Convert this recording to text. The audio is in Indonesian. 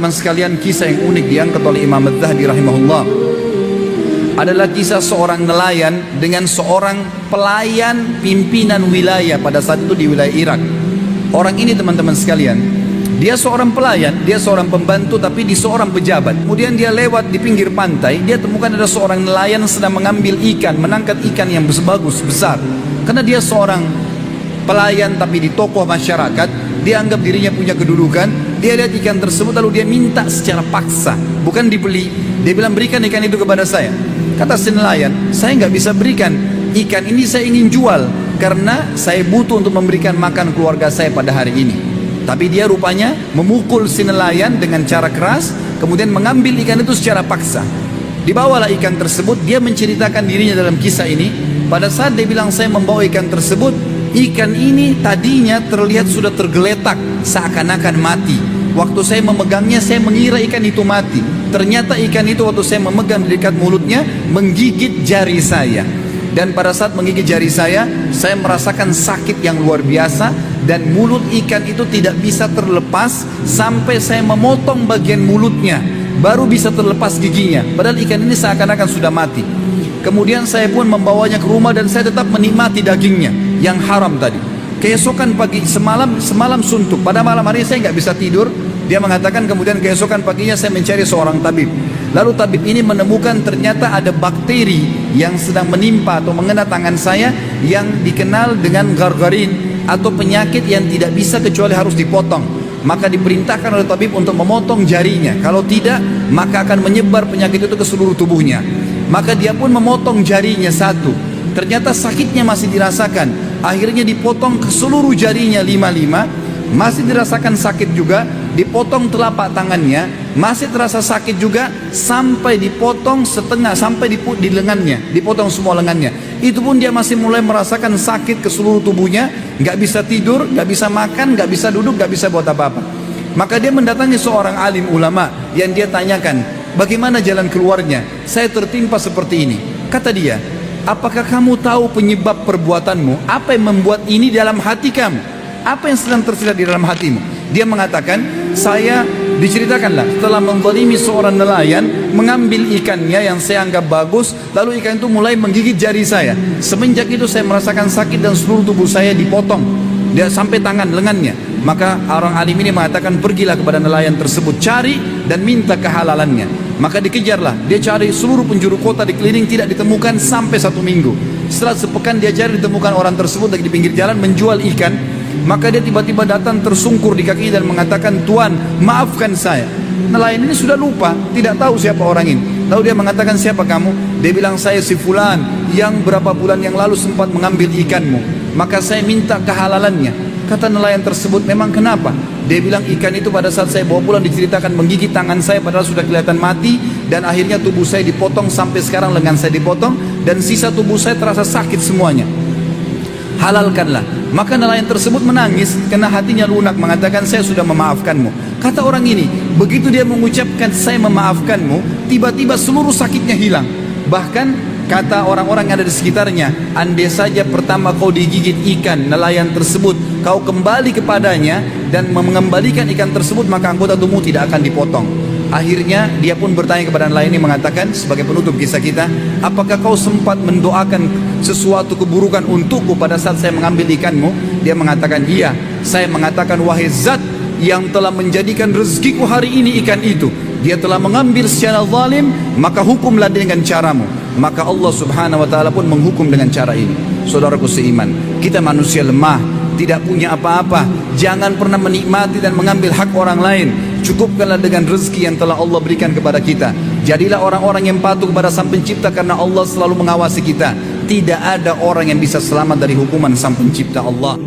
teman-teman sekalian, kisah yang unik diangkat oleh Imam Az-Zahabi rahimahullah adalah kisah seorang nelayan dengan seorang pelayan pimpinan wilayah pada saat itu di wilayah Irak. Orang ini teman-teman sekalian, dia seorang pelayan, dia seorang pembantu tapi di seorang pejabat. Kemudian dia lewat di pinggir pantai, dia temukan ada seorang nelayan sedang mengambil ikan, menangkap ikan yang bagus, besar. Karena dia seorang pelayan tapi di tokoh masyarakat, dia anggap dirinya punya kedudukan. Dia lihat ikan tersebut lalu dia minta secara paksa, bukan dibeli. Dia bilang, berikan ikan itu kepada saya. Kata si nelayan, saya nggak bisa berikan ikan ini, saya ingin jual karena saya butuh untuk memberikan makan keluarga saya pada hari ini. Tapi dia rupanya memukul si nelayan dengan cara keras, kemudian mengambil ikan itu secara paksa. Dibawalah ikan tersebut. Dia menceritakan dirinya dalam kisah ini. Pada saat dia bilang saya membawa ikan tersebut, ikan ini tadinya terlihat sudah tergeletak seakan-akan mati. Waktu saya memegangnya, saya mengira ikan itu mati. Ternyata ikan itu waktu saya memegang di dekat mulutnya menggigit jari saya. Dan pada saat menggigit jari saya merasakan sakit yang luar biasa. Dan mulut ikan itu tidak bisa terlepas sampai saya memotong bagian mulutnya, baru bisa terlepas giginya. Padahal ikan ini seakan-akan sudah mati. Kemudian saya pun membawanya ke rumah dan saya tetap menikmati dagingnya yang haram tadi. Keesokan pagi, semalam suntuk. Pada malam hari saya nggak bisa tidur. Dia mengatakan kemudian keesokan paginya saya mencari seorang tabib. Lalu tabib ini menemukan ternyata ada bakteri yang sedang menimpa atau mengena tangan saya yang dikenal dengan gargarin atau penyakit yang tidak bisa kecuali harus dipotong. Maka diperintahkan oleh tabib untuk memotong jarinya. Kalau tidak, maka akan menyebar penyakit itu ke seluruh tubuhnya. Maka dia pun memotong jarinya satu. Ternyata sakitnya masih dirasakan. Akhirnya dipotong ke seluruh jarinya 5 masih dirasakan sakit juga. Dipotong telapak tangannya, masih terasa sakit juga, sampai dipotong setengah, sampai di lengannya, dipotong semua lengannya. Itu pun dia masih mulai merasakan sakit ke seluruh tubuhnya, nggak bisa tidur, nggak bisa makan, nggak bisa duduk, nggak bisa buat apa-apa. Maka dia mendatangi seorang alim ulama yang dia tanyakan, bagaimana jalan keluarnya? Saya tertimpa seperti ini. Kata dia, apakah kamu tahu penyebab perbuatanmu? Apa yang membuat ini dalam hati kamu? Apa yang sedang tersirat di dalam hatimu? Dia mengatakan, saya diceritakanlah setelah menzalimi seorang nelayan, mengambil ikannya yang saya anggap bagus, lalu ikan itu mulai menggigit jari saya. Semenjak itu saya merasakan sakit dan seluruh tubuh saya dipotong, dia sampai tangan lengannya. Maka orang alim ini mengatakan, pergilah kepada nelayan tersebut, cari dan minta kehalalannya. Maka dikejarlah, dia cari seluruh penjuru kota, dikeliling, tidak ditemukan sampai 1 minggu. Setelah sepekan dia cari, ditemukan orang tersebut lagi di pinggir jalan menjual ikan. Maka dia tiba-tiba datang tersungkur di kakinya dan mengatakan, Tuan, maafkan saya. Nelayan ini sudah lupa, tidak tahu siapa orang ini. Lalu dia mengatakan, siapa kamu? Dia bilang, saya si fulan yang berapa bulan yang lalu sempat mengambil ikanmu. Maka saya minta kehalalannya. Kata nelayan tersebut, memang kenapa? Dia bilang, ikan itu pada saat saya bawa pulang diceritakan menggigit tangan saya padahal sudah kelihatan mati. Dan akhirnya tubuh saya dipotong, sampai sekarang lengan saya dipotong, dan sisa tubuh saya terasa sakit semuanya. Halalkanlah. Maka nelayan tersebut menangis karena hatinya lunak, mengatakan, saya sudah memaafkanmu. Kata orang ini, begitu dia mengucapkan saya memaafkanmu, tiba-tiba seluruh sakitnya hilang. Bahkan kata orang-orang yang ada di sekitarnya, andai saja pertama kau digigit ikan nelayan tersebut, kau kembali kepadanya dan mengembalikan ikan tersebut, maka anggota tubuhmu tidak akan dipotong. Akhirnya dia pun bertanya kepada nelayan ini, mengatakan sebagai penutup kisah kita, apakah kau sempat mendoakan sesuatu keburukan untukku pada saat saya mengambil ikanmu? Dia mengatakan, iya. Saya mengatakan, wahai zat yang telah menjadikan rezekiku hari ini ikan itu, dia telah mengambil secara zalim, maka hukumlah dengan caramu. Maka Allah subhanahu wa ta'ala pun menghukum dengan cara ini. Saudaraku seiman, kita manusia lemah, tidak punya apa-apa. Jangan pernah menikmati dan mengambil hak orang lain. Cukupkanlah dengan rezeki yang telah Allah berikan kepada kita. Jadilah orang-orang yang patuh kepada Sang Pencipta, karena Allah selalu mengawasi kita. Tidak ada orang yang bisa selamat dari hukuman Sang Pencipta Allah.